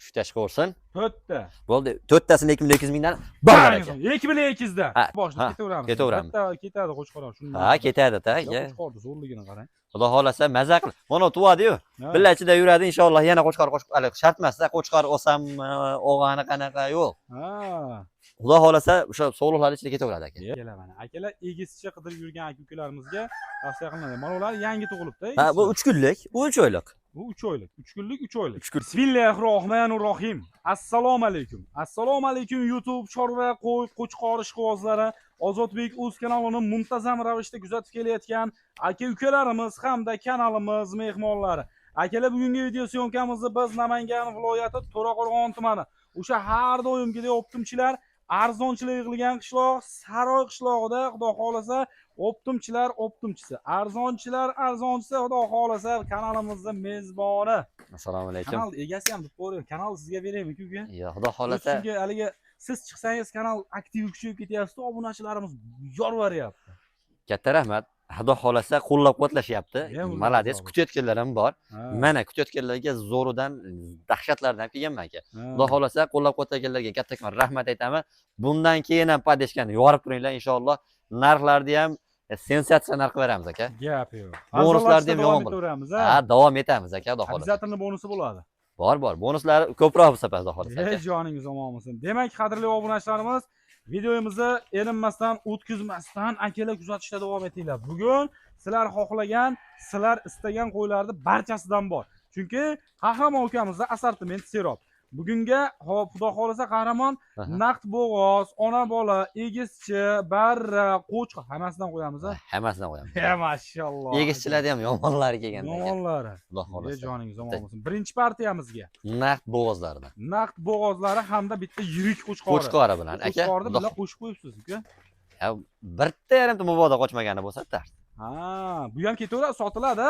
3 tashqa bo'lsin. 4ta. Bo'ldi. 4tasini 2.200 mingdan bir aka. 2.200 dan. Boshida ketaveramiz. Ketaveramiz. Bitta ketadi qo'chqorlar shundan. Ha, ketadi-da aka. Qo'chqorni zo'rligini qarang. Xudo xolasa maza qil. Mana tuvadi-yu. Billa ichida yuradi inshaalloh. Yana qo'chqor shart emas-da, qo'chqor olsam, o'g'ani qanaqa yo'q. Ha. Xudo xolasa o'sha sog'liqlar ichida ketaveradi aka. Kelaman. Akalar egizcha qidirib yurgan aka-ukalarimizga tavsiya qilinadi. Mana ular yangi tug'ilibdi. Ha, bu 3 kunlik, bu 3 oylik. Bu 3 oylik. 3 kunlik, 3 oylik. Bismillahirrohmanirrohim. Assalomu alaykum. Assalomu alaykum YouTube chorva, qo'y, qo'chqor ishqibozlari, Ozodbek o'z kanalini muntazam ravishda kuzatib kelayotgan aka-ukalarimiz hamda kanalimiz mehmonlari. Akalar, bugungi video syomkamizni biz Namangan viloyati To'raqo'rg'on tumani. O'sha har doimgidek optimchilar arzonchilar yig'ilgan qishloq Saroy qishlog'ida, xudo xolasa, optimchisi, arzonchisi, xudo xolasa, kanalimizning mezboni. Assalomu alaykum. Kanal egasi ham deb qo'ying. Kanal sizga beraymi, uka? Yo, xudo xolasa. Chunki haliga siz chiqsangiz kanal aktiv kuchayib ketyapti, obunachilarimiz yorvaryapti. Katta rahmat. Xudo xolasa qo'llab-quvvatlashyapti. Malades, kutayotganlar ham bor. Mana kutayotganlarga zo'ridan, dahshatlardan kelganman aka. Xudo xolasa qo'llab-quvvatlaganlarga kattakon rahmat aytaman. Bundan keyin ham podeshkani yorib turinglar inshaalloh. Narxlarni ham sensatsiya narx beramiz aka. Gap yo'q. Bonuslarni ham yomon bo'lamiz. Ha, davom etamiz aka, xudo xolasa. Obязательно bonusi bo'ladi. Bor. Bonuslari ko'proq bu safar xudo xolasa. Joningiz omon bo'lsin. Demak, qadrli obunachilarimiz, videomizni erinmasdan, o'tkazmasdan akalar kuzatishda davom etinglar. Bugun sizlar xohlagan, sizlar istagan qo'ylarni barchasidan bor. Chunki Qahramon ukamizda assortiment serob. Bugunga xudo xolasa Qahramon naqd bo'g'oz, ona bola, egizchi, barra, qo'chqa hammasidan qo'yamiz. Hammasidan qo'yamiz. Ya mashalloh. Egizchilarda ham yomonlari kelganda. Yomonlari. Xudo xolasa. Joningiz omon bo'lsin. Birinchi partiyamizga naqd bo'g'ozlardan. Naqd bo'g'ozlari hamda bitta yirik qo'chqori. Qo'chqori bilan aka. Qo'chqorni bilan qo'shib qo'yibsiz, uka. Ya, bitta yarimta mabodo qochmagani bo'lsa-da. Ha, bu ham ketaveradi, sotiladi.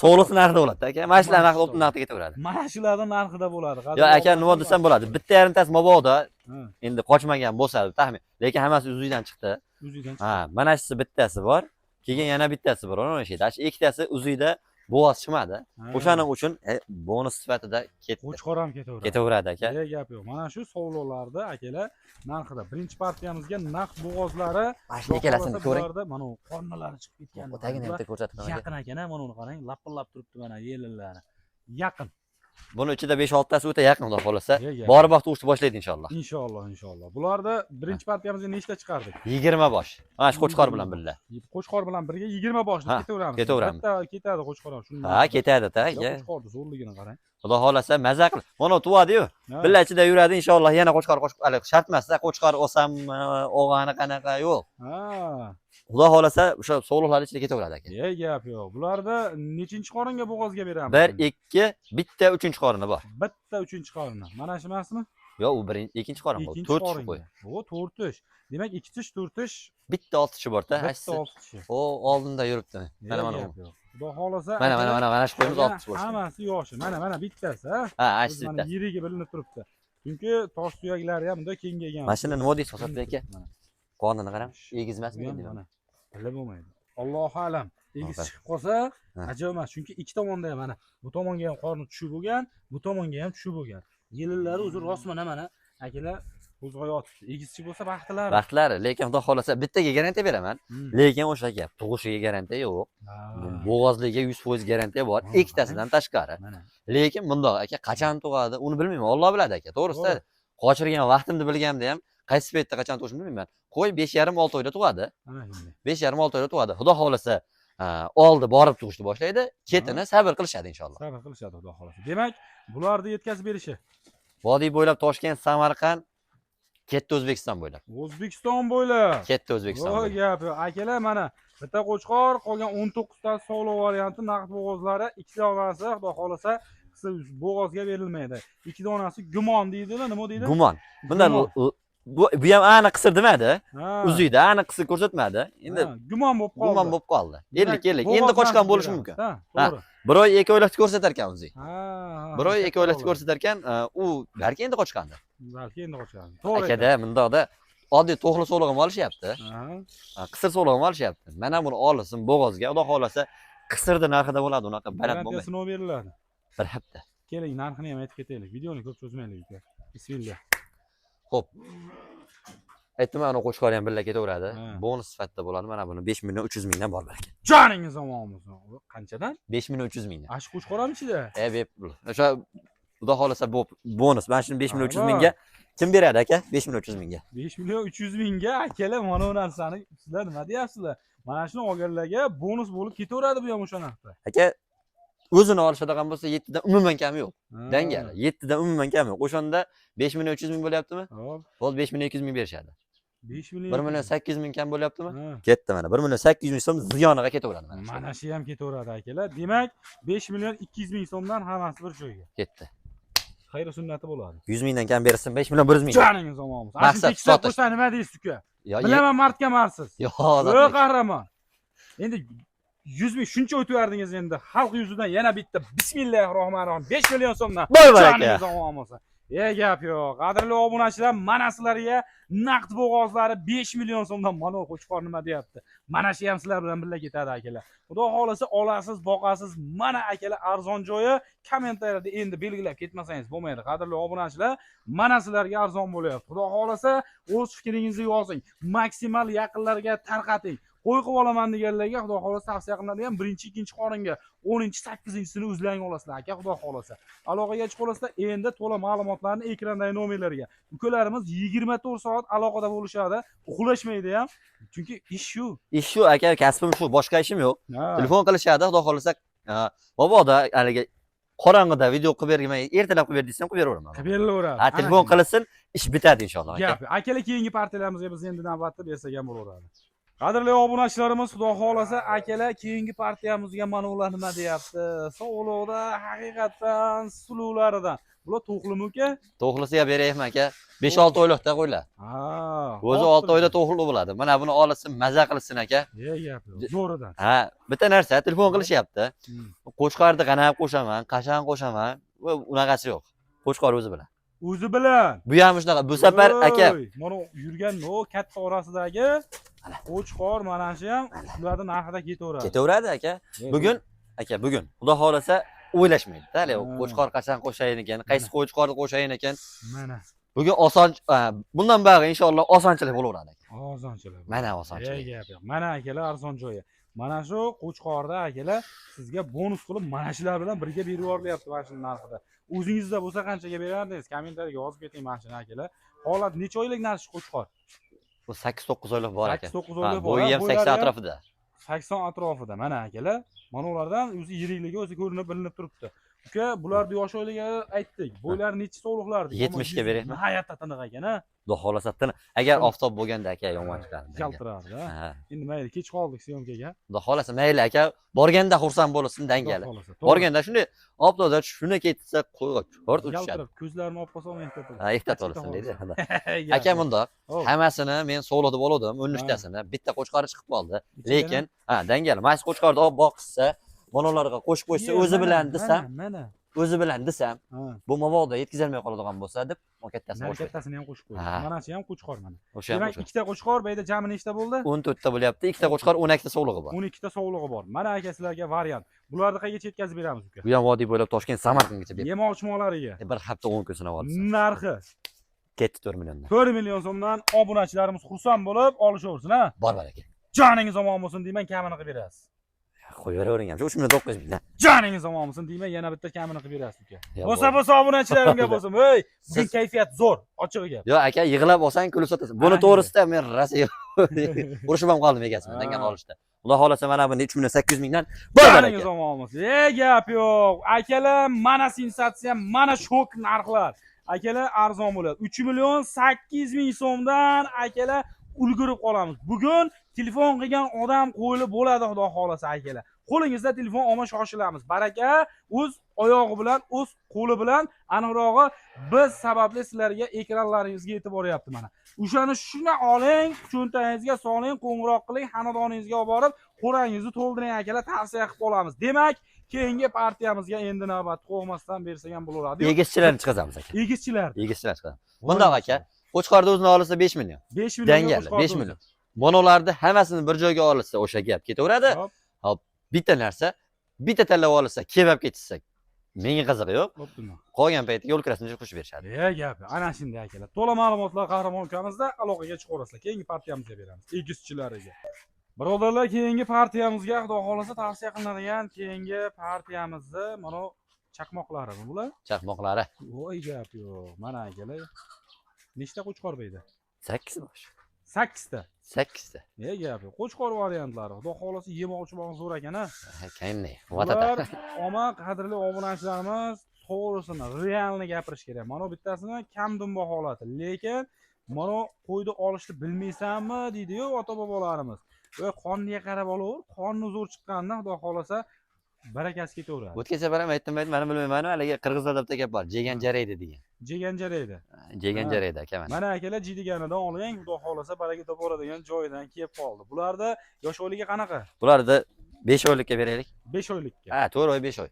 Sog'liq narxida bo'ladi aka. Mana shular narxida optim narxda ketaveradi. Mana shularning narxida bo'ladi. Yo aka, nima desam bo'ladi? Bitta yarimtasi mabodo endi qochmagan bo'lsa, taxmin. Lekin hammasi o'zidan chiqdi. O'zidan chiqdi. Ha, mana shu bittasi bor. Keyin yana bittasi bor. Mana shu yerda. Ikkitasi o'zida bo'g'oz chiqmadi. O'shaning uchun bonus sifatida ketdi. Qo'chqor ham ketaveradi. Ketaveradi aka. Gap yo'q. Mana shu sovg'alarni akalar narxida. Birinchi partiyamizga naqd bo'g'ozlari, mana shu ikkalasini ko'ring. Mana qornalari chiqib ketgan. Tagini bitta ko'rsatib yaqin ekan, mana uni qarang, lapillab turibdi mana yelinlari. Yaqin. Buni ichida 5-6 tasi o'ta yaqin xudo xolasa. Borib vaqt o'qishni boshlaydi inshaalloh. Inshaalloh. Bularda birinchi partiyamizga nechta chiqardik? 20 bosh. Mana shu qo'chqor bilan birga. Qo'chqor bilan birga 20 boshni ketaveramiz. Ketaveramiz. Bitta ketadi qo'chqor shundan. Ha, ketadi-da. Qo'chqorni zo'rligini qarang. Xudo xolasa maza qil. Mana tuvadi-yu. Billa ichida yuradi inshaalloh. Yana qo'chqor shart emas-da, qo'chqor olsam, o'g'ani qanaqa yo'q. Ha. Xudo xolasa o'sha sog'liqlar ichida ketaveradi aka. Gap yo'q. Bularda nechinchi qoringa bo'g'ozga beramiz? 1, 2, bitta 3-chi qorini bor. Bitta 3-chi qorini. Mana shu emasmi? Yo'q, u ikkinchi qorin bo'ldi. 4 qo'y. O, 4 tish. Demak, 2 tish, 4 tish. Bitta 6 tishi bor-da. Bitta 6 tishi. O, oldinda yuribdi. Mana. Xudo xolasa. Mana shu qo'yimiz 6 tish bor. Hammasi yoshi. Mana bittasi, ha? Ha, aytdi bittasi. Yirigi bilinib turibdi. Chunki tosh suyaklari ham bunday kengaygan. Mashina nima deysiz, Ozodbek aka? Qonini qarang. Egizmasmi endi? Bilib bo'lmaydi. Allohu alam. Egiz chiqib qolsa, ajoyib emas. Chunki ikki tomonda ham mana bu tomonga ham qorni tushib bo'lgan, bu tomonga ham tushib bo'lgan. Yelinlari o'zi rostmana mana akalar qo'zg'ayotibdi. Egizchi bo'lsa baxtlari. Lekin xudo xolasa bittaga garantiya beraman. Lekin o'sha gap, tug'ishiga garantiya yo'q. Bo'g'ozligiga 100% garantiya bor, ikkitasidan tashqari. Lekin bundoq aka qachon tug'adi, uni bilmayman. Alloh biladi aka. To'g'risi, qochirgan vaqtimni bilganda ham qaysi paytda qachon tug'ishini bilmayman. Qo'y 5,5-6 oyda tug'adi. 5,5-6 oyda tug'adi. Xudo xolasa oldi borib tug'ishni boshlaydi, ketini sabr qilishadi inshaalloh. Sabr qilishadi xudo xolasa. Demak, bularni yetkazib berishi. Vodiy bo'ylab Toshkent, Samarqand, Katta O'zbekiston bo'ylab. O'zbekiston bo'ylab. Katta O'zbekiston. Voy gap yo'q. Akalar mana bitta qo'chqor, qolgan 19 ta sog'liq varianti naqd bo'g'ozlari, ikkita donasi xudo xolasa bo'g'ozga berilmaydi. 2 donasi gumon deydilar, nima deydi? Gumon. Bundan bu ham aniq qisir demadi. Uzuyda aniq qisir ko'rsatmadi. Endi gumon bo'lib qoldi. Ellik. Endi qochgan bo'lishi mumkin. To'g'ri. Bir oy 2 oylikni ko'rsatar ekan uzuy. Bir oy 2 oylikni ko'rsatar ekan, u balki endi qochgandi. To'g'ri. Akada, bundoqda oddiy to'xli so'lig'ini olishyapti. Qisir so'lig'ini olishyapti. Mana buni olsin bo'g'ozga, xudo xolasa qisirni narxida bo'ladi, unaqa baland bo'lmaydi. Garantiyasi nima beriladi? 1 hafta. Keling, narxini ham aytib ketaylik. Videoni ko'p cho'zmaylik uka. Bismillah. Xo'p. Aytdim, ana qo'shqor ham birga ketaveradi. Ha. Bonus sifatida bo'ladi. Mana buni 5 million 300 mingdan bor baraka. Joningiz omon bo'lsin. Qanchadan? 5 million 300 mingdan. Ash qo'shqor ham ichida. Bepul. O'sha xudo xolasa bu bonus. Mana shuni 5 million 300 Ha, mingga kim beradi aka? 5 million 300 mingga. 5 million 300 mingga akalar mana bu narsani sizlar nima deyapsizlar? Mana shuni olganlarga bonus bo'lib ketaveradi bu ham o'sha narxda. Aka o'zini olishadigan bo'lsa 7 dan umuman kam yo'q. Dangal. 7 dan umuman kam yo'q. O'shanda 5 million 300 ming bo'lyaptimi? Hop, Bo'ldi 5 million 200 ming berishadi. 5 million 1 million 800 ming kam bo'lyaptimi? Ha. Ketdi mana. 1 million 800 ming so'm ziyoniga ketaveradi mana. Mana shu ham ketaveradi akalar. Demak, 5 million 200 ming so'mdan hammasi bir joyga. Ketdi. Xayr sunnati bo'ladi. 100 mingdan kam bersin 5 million 100 ming. Joningiz omon bo'lsin. Maqsad Ashuni tekstlab sotish. qo'ysa nima deysiz uka? Yo, Bilaman mardga marsiz. yo, Yo'q qahramon. Endi 100 ming shuncha o'tibardingiz endi xalq yuzidan yana bitta bismillahirrohmanirrohim 5 million so'mdan Boy baraka. joningiz omon bo'lsin. Gap yo'q. Qadrli obunachilar, mana sizlarga naqd bo'g'ozlari 5 million so'mdan mana qo'chqor nima deyapti. Mana shu ham sizlar bilan birga ketadi akalar. Xudo xolasa olasiz, boqasiz. Mana akalar arzon joyi kommentariyada endi belgilab ketmasangiz bo'lmaydi. Qadrli obunachilar, mana sizlarga arzon bo'lyapti. Xudo xolasa o'z fikringizni yozing. Maksimal yaqinlarga tarqating. Qo'y qilib olaman deganlarga xudo xolasa tavsiya qilinadigan 1-2 qoringa 10-8-sini o'zlaring olasizlar aka, xudo xolasa. Aloqaga chiqib olasizlar. Endi to'la ma'lumotlarni ekrandagi nomerlarga. Ukalarimiz 24 soat aloqada bo'lishadi, uxlashmaydi ham. Chunki ish shu. Ish shu aka, kasbim shu, boshqa ishim yo'q. Ha. Telefon qilishadi, xudo xolasa boboda haligi qorong'ida video qilib bermay, ertalab qilib ber desam qilib beraveraman. Qilib beraveradi. Ha, telefon qilsin, ish bitadi inshaalloh aka. Gap. Akalar keyingi partiyalamizga biz endi navbatda bersak ham bo'laveradi. Qadrli obunachilarimiz, xudo xolasa akalar keyingi partiyamizga mana ular nima deyapti? Sog'liqda haqiqatan suluvlaridan. Bular to'qlimi uka? To'g'risiga berayman aka. 5-6 oylikda qo'ylar. Ha. O'zi 6 oyda to'g'ri bo'ladi. Mana buni olsin, maza qilsin aka. Gap yo'q. Zo'ridan. Ha, bitta narsa, telefon qilishyapti. Qo'chqorni qanaq qo'shaman, qachon qo'shaman, unaqasi yo'q. Qo'chqor o'zi bilan. O'zi bilan. Bu ham shunaqa. Bu safar aka, mana yurgan katta orasidagi qo'chqor mana shu ham ularning narxida ketaveradi. ketaveradi aka. Bugun aka, bugun xudo xolasa o'ylashmaydi. Hali qo'chqor qachon qo'shayin ekan, qaysi qo'chqorni qo'shayin ekan. Mana. Bugun oson, bundan bari inshaalloh osonchilik bo'laveradi aka. Osonchilik. Mana osonchilik. Gap yo'q. Mana akalar arzon joyi. Mana shu qo'chqorda akalar sizga bonus qilib mana shular bilan birga berib yuborilyapti mana shu narxida. O'zingizda bo'lsa qanchaga berardingiz? Kommentariyaga yozib keting mana shuni akalar. Holat necha oylik narx qo'chqor? Bu 8-9 oylik bor aka. 8-9 oylik bor. Bo'yi ham 80 atrofida. 80 atrofida mana akalar. Mana ulardan o'zi yirikligi o'zi ko'rinib bilinib turibdi. Uka, bularni yosh oyligiga aytdik. Bo'ylari necha sog'liqlardi? 70 ga beraymi? Hayotda tiniq ekan, ha? Xudo xolasa tiniq. Agar oftob bo'lganda aka yomon chiqardi. Yaltirardi, ha? Ha. Endi mayli, kech qoldik syomkaga. Xudo xolasa mayli aka, borganda xursand bo'lsin dangali. Borganda shunday oftobda shuni ketsa qo'yga ko'rt uchishadi. Yaltirab, ko'zlarini olib qolsa men topiladi. Ha, ehtiyot bo'lasan deydi. Aka bundoq, hammasini men sog'liqda bo'ldim, 13tasini bitta qo'chqori chiqib qoldi. Lekin, ha, dangali, maysi qo'chqorni olib boqsa, monolarga qo'shib qo'ysa o'zi bilan desam, mana. o'zi bilan desam, bu mabodo yetkazilmay qoladigan bo'lsa deb, o kattasini qo'shib. Kattasini ham qo'shib qo'ydi. Mana shu ham qo'chqor mana. O'sha ham. Demak, ikkita qo'chqor, bu yerda jami nechta bo'ldi? 14 ta bo'lyapti, ikkita qo'chqor, 12 ta sog'lig'i bor. 12 ta sog'lig'i bor. Mana aka sizlarga variant. Bularni qayerga yetkazib beramiz uka? Bu ham vodiy bo'ylab Toshkent, Samarqandgacha berib. Yemoqchilariga. Bir hafta 10 kun sinab oldi. Narxi Ketdi 4 milliondan. 4 million so'mdan obunachilarimiz xursand bo'lib olishaversin, ha? Bor aka. Joningiz omon bo'lsin deyman, kamini qilib berasiz. Qo'yavering ham. 3 million 900 mingdan. Joningiz omon bo'lsin deyman, yana bitta kamini qilib berasiz uka. Bo'lsa obunachilarimga bo'lsin. Ey, bugun kayfiyat zo'r, ochig'i gap. Yo aka, yig'lab olsang kulib sotasan. Buni to'g'risida men Rossiya urushib ham qoldim egasiman, dangan olishda. Xudo xolasa mana buni 3 million 800 mingdan bor Joningiz omon bo'lsin. Gap yo'q. Akalar, mana sensatsiya, mana shok narxlar. Akalar arzon bo'ladi. 3 million 800 ming so'mdan akalar ulgurib qolamiz. Bugun telefon qilgan odam qo'yilib bo'ladi, xudo xolasa akalar. Qo'lingizda telefon olma shoshilamiz. Baraka o'z oyog'i bilan, o'z qo'li bilan aniqrog'i biz sababli sizlarga ekranlaringizga yetib boryapti mana. O'shani shuna oling, cho'ntagingizga soling, qo'ng'iroq qiling, xonadoningizga olib borib, qo'rangizni to'ldiring akalar, tavsiya qilib qolamiz. Demak, keyingi partiyamizga endi navbat qo'ymasdan bersak ham bo'laveradi. Egizchilarni chiqazamiz aka. Egizchilar. Egizchilar chiqazamiz. Bundoq aka, Qo'chqorda o'zini olsa 5 million. 5 million. Dangali, 5 million. Monolarni hammasini bir joyga olsa o'sha gap ketaveradi. Hop, bitta narsa, bitta tanlab olsa, kebab ketsak menga qizig'i yo'q. Bo'ptimi? Qolgan paytda yo'l kirasini qo'shib berishadi. Gap. Ana shunday akalar. To'la ma'lumotlar qahramon ukamizda aloqaga chiqaverasizlar. Keyingi partiyamizga beramiz. Egizchilariga. Birodarlar, keyingi partiyamizga xudo xolasa tavsiya qilinadigan keyingi partiyamizni mana chaqmoqlarimi bular? Chaqmoqlari. Voy gap yo'q. Mana akalar. Nechta qo'chqor berdi? 8 bosh. 8 ta. 8 ta. Gap yo'q. Qo'chqor variantlari. Xudo xolasa yemoqchi bo'lgan zo'r ekan a. Kayinni. Bular Vatata. omma qadrli obunachilarimiz to'g'risini, realni gapirish kerak. Mana bittasini kamdumba holati. Lekin mana qo'yni olishni bilmaysanmi deydi-yu ota-bobolarimiz. Voy qonniga qarab olaver, qonni zo'r chiqqandan xudo xolasa barakasi ketaveradi. O'tgan safar ham aytdim, mana bilmayman, haligi qirg'izlarda bitta gap bor, jegan jaraydi degan. Jegan jaraydi. Jegan jaraydi aka mana. Mana akalar jidiganidan oling, xudo xolasa baraka topaveradigan joyidan kelib qoldi. Bularda yosh oyligi qanaqa? Bularni 5 oylikka beraylik. 5 oylikka. Ha, 4 oy 5 oy.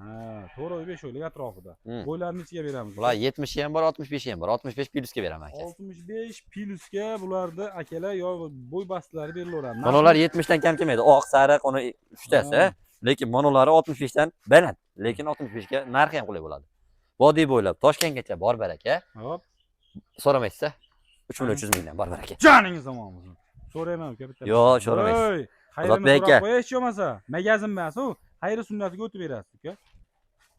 Ha, 4 oy 5 oylik atrofida. Bo'ylarni nechiga beramiz? Bular 70 ham bor, 65 ham bor. 65 plyusga beraman aka. 65 plyusga bularda akalar yo bo'y bastlari berilaveradi. Monolar 70 dan kam kelmaydi. Oq, sariq, uni uchtasi. Lekin monolari 65 dan baland. Lekin 65 ga narxi ham qulay bo'ladi. Vodiy bo'ylab Toshkentgacha bor baraka. Hop. So'ramaysiz-a? 3.300 mingdan bor baraka. Joningiz omonmi? So'rayman uka bitta. Yo'q, so'ramaysiz. Voy, Ozodbek aka. Qo'yish bo'lmasa, magazin emas u. Xayri sunnatiga o'tib berasiz uka.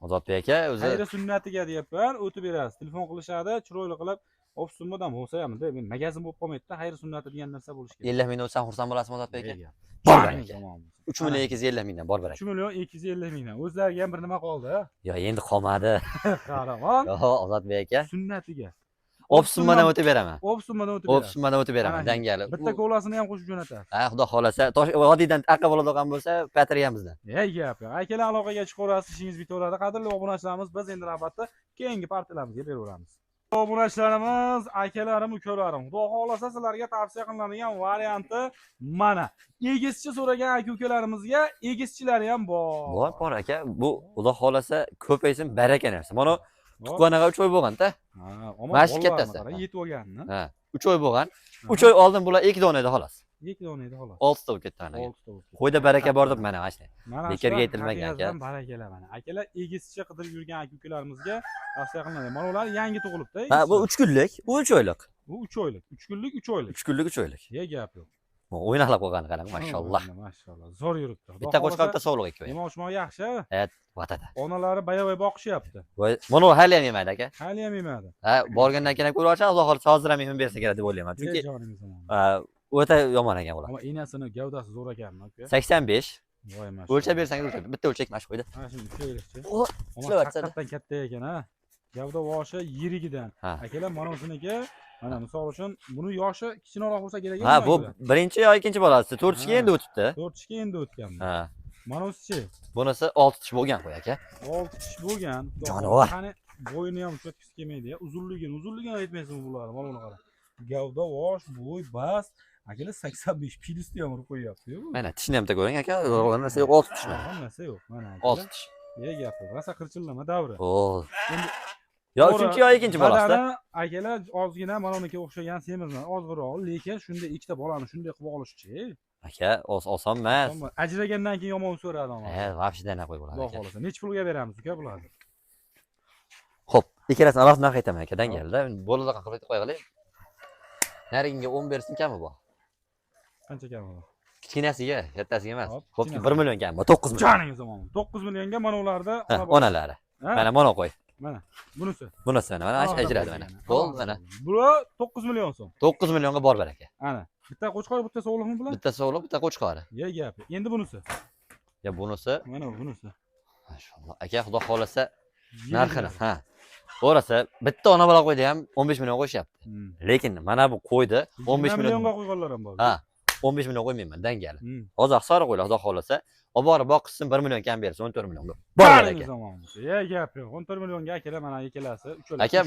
Ozodbek aka o'zi Xayri sunnatiga deyapman, o'tib berasiz. Telefon qilishadi, chiroyli qilib, opsummadan bo'lsa ham, men magazin bo'lib qolmaydi-da, xayri sunnati degan narsa bo'lishi kerak. 50 mingdan o'tsan xursand bo'lasizmi Ozodbek aka? Bor baraka. 3 million 250 mingdan bor baraka. 3 million 250 mingdan. O'zlariga ham bir nima qoldi? Yo, endi qolmadi. Qaramon. Yo, Ozodbek aka. Sunnatiga. Opsummadan o'tib beraman. Opsummadan o'tib berasiz. Opsummadan o'tib beraman, dangali. Bitta kolasini ham qo'shib jo'natasiz. Ha, xudo xolasa, vodiydan aqqa bo'ladigan bo'lsa, patriyamizdan. Gap yo'q. Akalar aloqaga chiqaverasiz, ishingiz bitaveradi. Qadrli obunachilarimiz, biz endi navbatda keyingi partiyalamizga beraveramiz. Obunachilarimiz, akalarim, ukalarim, xudo xolasa sizlarga tavsiya qilinadigan varianti mana. Egizchi so'ragan aka-ukalarimizga egizchilari ham bor. Bor aka. Bu xudo xolasa ko'paysin, baraka narsa. Mana tuqqaniga 3 oy bo'lgan-da. Ha, mana shu kattasi. Yetib olganmi? Ha, 3 oy bo'lgan. 3 oy oldin bular 2 dona edi xolos. 2 dona edi xolos. 6 ta ketdi mana. 6 ta. Qo'yda baraka bor deb mana mana. Mana bekorga aytilmagan aka. Barakalar mana. Akalar egizchi qidirib yurgan aka-ukalarimizga tavsiya qilinadi. Mana ular yangi tug'ilibdi. Ha, bu 3 kunlik, bu 3 oylik. Bu 3 oylik. 3 kunlik, 3 oylik. 3 kunlik, 3 oylik. Gap yo'q. O'ynaqlab qo'ygan qarang, mashalloh. Mashalloh. Zo'r yuribdi. Bitta qo'shqalda sog'liq ekan. Yemoqchimo yaxshi. Vatada. Onalari bayavoy boqishyapti. Voy, mana hali ham yemaydi aka. Hali ham yemadi. Ha, borgandan keyin ko'rib olsa, xudo xolasa hozir ham yem bersa kerak deb o'ylayman. Chunki o'ta yomon ekan ular. Ammo enasini gavdasi zo'r ekanmi aka? 85. Voy mashalloh. O'lchab bersangiz o'lchab. Bitta o'lchak mana shu qo'ydi. Mana shuni ko'rishchi. Ishlayapti. Haqiqatan katta ekan ha. Gavda voshi yirigidan. Akalar mana shuniki, mana misol uchun buni yoshi kichikroq bo'lsa kerak. Ha, bu birinchi yo ikkinchi bolasi. 4 ga endi o'tibdi. 4 ga endi o'tgan. Ha. Mana busi. Bunisi 6 tish bo'lgan qo'y aka. 6 tish bo'lgan. Jonivor. Qani bo'yini ham cho'tkisi kelmaydi-ya. Uzunligini aytmaysizmi bular? Mana buni qara. Gavda, vosh, bo'y, bas. Akalar 85 plyusni ham urib qo'yapti-yu. Mana tishni ham ko'ring aka. Narsa yo'q, 6 tish mana. Narsa yo'q. Mana 6 tish. Gapi, rosa qirchillama davri. O. Yo, 3-chi yo 2-chi bolasida. Akalar ozgina mana unga o'xshagan semizman, ozroq, lekin shunda ikkita bolani shunday qilib olishchi. Aka, oson emas. Ajragandan keyin yomon so'radi ama. Vobshidan qo'y bo'ladi. Xudo xolasa. Nech pulga beramiz uka bularni? Xo'p, ikkalasini alohida narx aytaman aka, dangalda. Bo'ladigan qilib qo'yaylik. Narigiga 10 bersin kami bor. Qancha kami bor? Kichkinasiga, kattasiga emas. Xo'pki 1 million kami bor, 9 million. Joningiz omon. 9 millionga mana ularda onalari. Mana qo'y. Mana bunisi. Bunisi mana ajradi mana. Bo'ldi mana. Bu 9 million so'm. 9 millionga bor baraka. Ana. Bitta qo'chqor, bitta sog'liqmi bular? Bitta sog'liq, bitta qo'chqori. Gapi. Endi bunisi. Ya bunisi. Mana bunisi. Mashalloh. Aka, xudo xolasa narxini, ha. To'g'risi, bitta ona bola qo'ydi ham 15 million qo'yishyapti. Lekin mana bu qo'ydi 15 millionga qo'yganlar ham bor. Ha, 15 million qo'ymayman, dangali. Hozir sariq qo'ylar, xudo xolasa. Olib borib boqsin 1 million kam bersin, 14 million. Bor aka. Gap yo'q. 14 millionga akalar mana ikkalasi 3 oylik. Aka,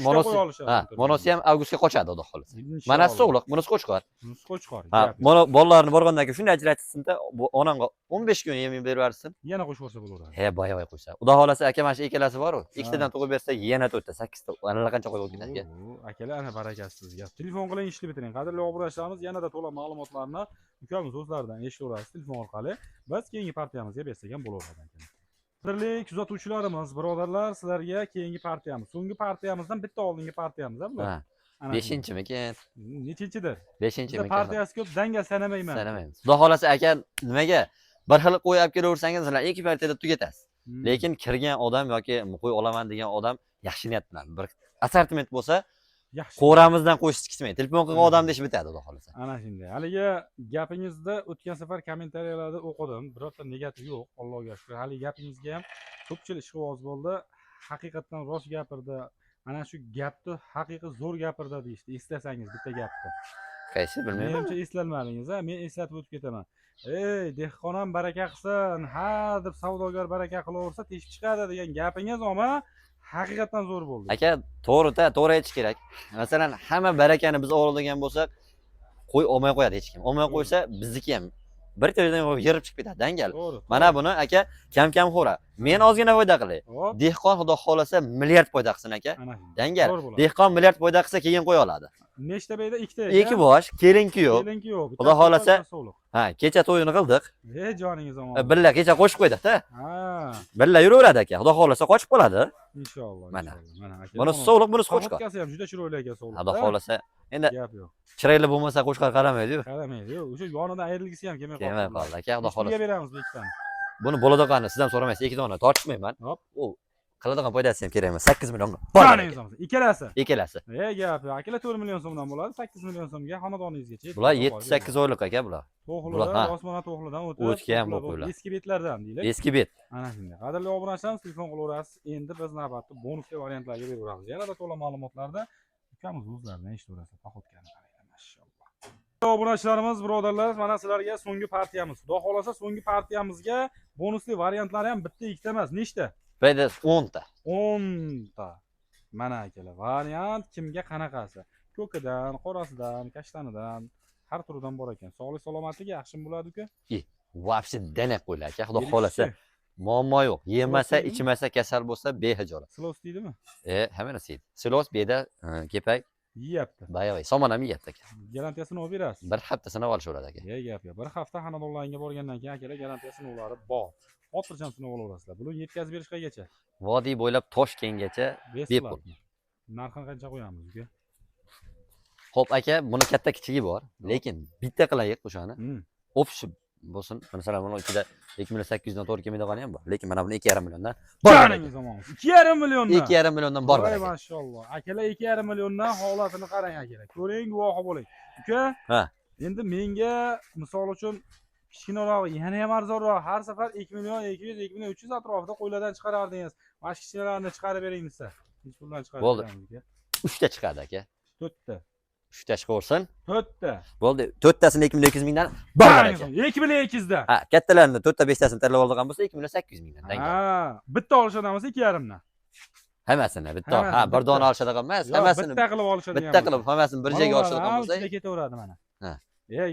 monosi ham avgustga qochadi, xudo xolasa. Mana sog'liq, bunisi qo'chqor. Bunisi qo'chqor. Ha, mana bolalarni borgandan keyin shunday ajratsinda, onamga 15 kun yem berib yuborsin. Yana qo'shib yuborsa bo'laveradi. He, boyavoy qo'ysa. Xudo xolasa aka mana shu ikkalasi bor-ku. Ikkitadan tug'ib bersa yana 4 ta, 8 ta. Ana qancha qo'yib o'tgan aka. Akalar ana barakasiz sizga. Telefon qiling, ishni bitiring. Qadrli obunachilarimiz, yanada to'liq ma'lumotlarni ukamiz o'zlaridan eshitaverasiz telefon orqali. Biz keyingi partiyamizga bersak ham bo'laveradi. Qadrli kuzatuvchilarimiz, birodarlar, sizlarga keyingi partiyamiz. So'nggi partiyamizdan bitta oldingi partiyamiz bular. Ha. 5-mikan? Nechinchidir? Bizda Beshinchimikan? partiyasi ko'p, dangal sanamayman. Sanamaymiz. Xudo xolasa aka nimaga bir xil qo'y olib kelaversangiz, sizlar ikki partiyada tugatasiz. Lekin kirgan odam yoki qo'y olaman degan odam yaxshi niyat bilan bir assortiment bo'lsa, yaxshi. qo'ramizdan qo'shib chiqmaydi. Telefon qilgan odamni ish bitadi, xudo xolasa. Ana shunday. Haligi gapingizda o'tgan safar kommentariyalarda o'qidim. Birorta negativ yo'q, Allohga shukr. Haligi gapingizga ham ko'pchilik ishqiboz bo'ldi. Haqiqatan rost gapirdi. Mana shu gapni haqiqiy zo'r gapirdi deyishdi. Eslasangiz bitta gapni. Qaysi bilmayman. Menimcha eslatmadingiz, ha? Men eslatib o'tib ketaman. Ey, dehqonam baraka qilsin, ha deb savdogar baraka qilaversa teshib chiqadi degan gapingiz ama haqiqatan zo'r bo'ldi. Aka, to'g'ri aytish kerak. Masalan, hamma barakani biz oladigan bo'lsak, qo'y olmay qo'yadi hech kim. Olmay qo'ysa, bizniki ham bir terdan yirib chiqib ketadi, dangal. Mana buni aka kam xo'ra. Men ozgina foyda qilay. Dehqon xudo xolasa milliard foyda qilsin aka. Dangal. Dehqon milliard foyda qilsa keyin qo'y oladi. Nechta beyda? Ikkita. Ikki bosh, kelinki yo'q. Kelinki yo'q. Xudo xolasa. Ha, kecha to'yini qildik. Ey joningiz omon. Billa kecha qo'shib qo'ydik-da. Ha. Billa yuraveradi aka. Xudo xolasa qochib qoladi. Inshaalloh. Mana. aka. Bunisi sog'liq, bunisi qo'chqor. Qo'chqor ham juda chiroyli aka sog'liq. Xudo xolasa. Endi gap yo'q. chiroyli bo'lmasa qo'chqor qaramaydi-yu. Qaramaydi. O'sha yonidan ayrilgisi ham kelmay qoldi. Kelmay qoldi aka, Xudo xolasa. Sizga beramiz bu ikkitani. Buni bo'ladiganini siz ham so'ramaysiz, ikki dona tortishmayman. Hop. U qiladigan foydasi ham kerak emas. 8 million. Joningiz omon. Ikkalasi. Ikkalasi. Gap yo'q. Akalar 4 million so'mdan bo'ladi, 8 million so'mga xonadoningizgacha. Bular 7-8 oylik aka bular. To'g'rilar, osmona to'g'ridan o'tib. O'tgan bu qo'ylar. Eski betlardan deylik. Eski bet. Ana shunday. Qadrli obunachilarimiz, telefon qilaverasiz. Endi biz navbatda bonusli variantlarga beraveramiz. Yanada to'la ma'lumotlarda ukamiz o'zlaridan eshitaverasiz. Paxotkani qaranglar, mashalloh. Obunachilarimiz, birodarlar, mana sizlarga so'nggi partiyamiz. Xudo xolasa so'nggi partiyamizga bonusli variantlari ham bitta, ikkita emas, nechta? Bayda 10 ta. 10 ta. Mana akalar, variant kimga qanaqasi? Ko'kidan, qorasidan, kashtanidan, har turidan bor ekan. Sog'lik salomatligi yaxshi bo'ladi-ku? Вообще denak qo'ylar aka, xudo xolasa. Muammo yo'q. Yemasa, ichmasa, kasal bo'lsa behijolat. Silos deydimi? Hamma narsa yeydi. Silos beda kepak yeyapti. Bayoy, somon ham yeyapti aka. Garantiyasini olib berasiz. Bir hafta sinab olishaveradi aka. Gap yo'q. Bir hafta xonadonlaringga borgandan keyin akalar garantiyasini ularib bor. Xotirjam sinab olaverasizlar. Buni yetkazib berish qaygacha? Vodiy bo'ylab Toshkentgacha bepul. Narxini qancha qo'yamiz uka? Xo'p aka, buni katta kichigi bor, lekin bitta qilaylik o'shani. Общий bo'lsin. Masalan, buni ichida 2800 dan 4 million ham bor. Lekin mana buni 2,5 milliondan bor. Joningiz omon. 2,5 milliondan. 2,5 milliondan bor. Voy mashalloh. Akalar 2,5 milliondan holatini qarang akalar. Ko'ring, guvohi bo'ling. Uka? Ha. Endi menga misol uchun kichkinaroq, yana ham arzonroq har safar 2 million 200, 2 million 300 atrofida qo'ylardan chiqarardingiz. Mana shu kichkinalarni chiqarib bering desa. Hech puldan chiqarib bo'ldi. 3 ta chiqadi aka. 4 ta. 3 ta chiqaversin. 4 ta. Bo'ldi. 4 tasini 2 million 200 mingdan bor aka. 2 million 200 dan. Ha, kattalarni 4 ta 5 tasini tanlab olgan bo'lsa 2 million 800 mingdan. Ha, bitta olishadigan bo'lsa 2,5 dan. Hammasini bitta. Ha, bir dona olishadigan emas, hammasini bitta qilib olishadigan. Bitta qilib hammasini bir joyga olishadigan bo'lsa, ketaveradi mana. Ha.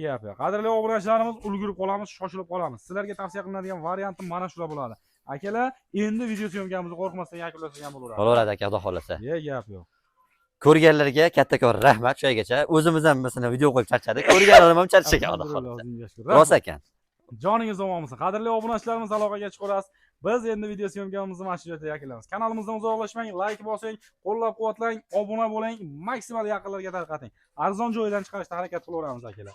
Gap yo'q. Qadrli obunachilarimiz, ulgurib qolamiz, shoshilib qolamiz. Sizlarga tavsiya qilinadigan variantim mana shular bo'ladi. Akalar, endi video syomkamizni qo'rqmasdan yakunlasak ham bo'laveradi. Bo'laveradi aka, xudo xolasa. Gap yo'q. Ko'rganlarga kattakon rahmat shu yergacha. O'zimiz ham bizani video qo'yib charchadik. Ko'rganlar ham charchagan, xudo xolasa. Rost ekan. Joningiz omon bo'lsin. Qadrli obunachilarimiz, aloqaga chiqarasiz. Biz endi video syomkamizni mana shu yerda yakunlaymiz. Kanalimizdan uzoqlashmang, like bosing, qo'llab-quvvatlang, obuna bo'ling, maksimal yaqinlarga tarqating. Arzon joydan chiqarishga harakat qilaveramiz akalar.